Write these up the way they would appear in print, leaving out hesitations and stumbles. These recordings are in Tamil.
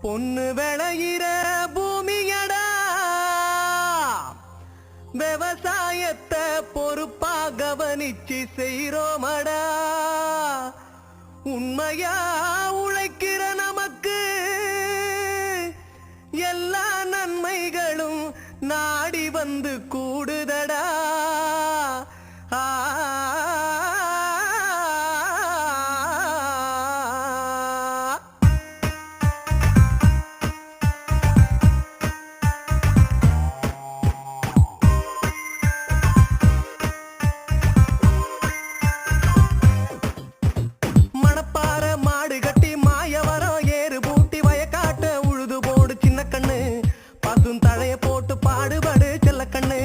பொண்ணு விளையிற பூமியடா, விவசாயத்தை பொறுப்பா கவனிச்சு செய்றோமடா. உண்மையா உழைக்கிற நமக்கு எல்லா நன்மைகளும் நாடி வந்து கூடுதடா. தழைய போட்டு பாடுபடு செல்ல கண்ணு.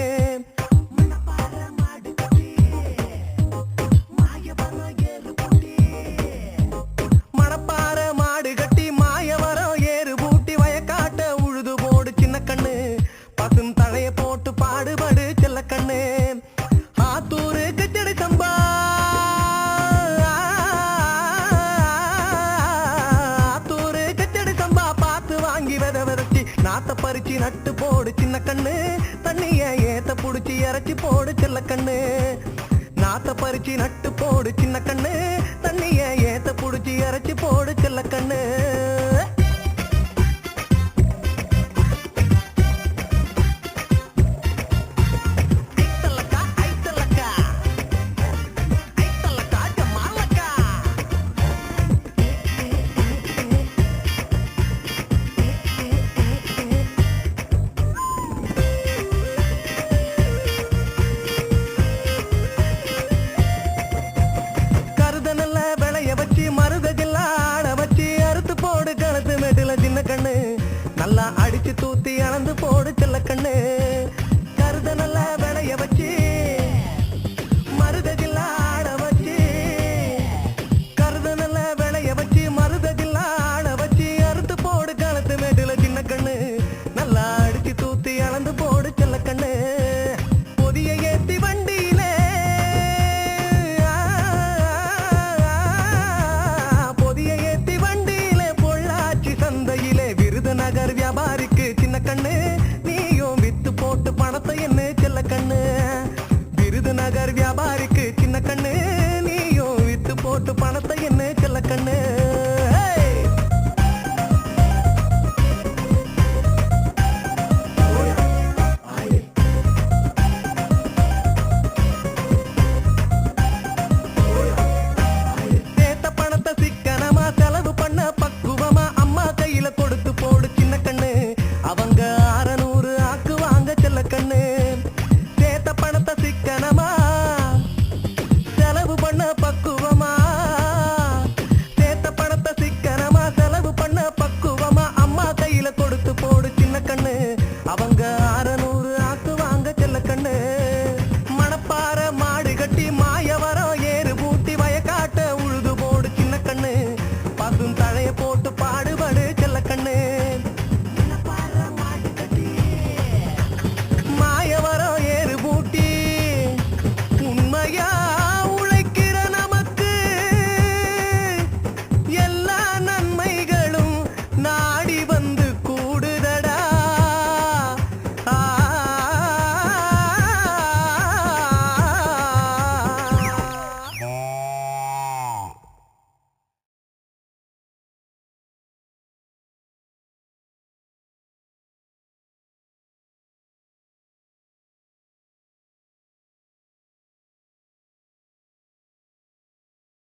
மணப்பாற மாடு கட்டி மாயவரம் ஏறு பூட்டி வயக்காட்ட உழுது போடு சின்ன கண்ணு. பசும் தழைய போட்டு பாடுபடு செல்ல கண்ணு. ஆத்தூரு கச்சடி சம்பா, ஆத்தூரு கச்சடி சம்பா பார்த்து வாங்கி வித விதச்சி நாத்த பறிச்சு நட்டு போடு சின்ன கண்ணு. தண்ணிய ஏத்த புடிச்சு இறச்சி போடு செல்ல கண்ணு. நாத்த பறிச்சு நட்டு போடு சின்ன கண்ணு. தண்ணிய ஏத்த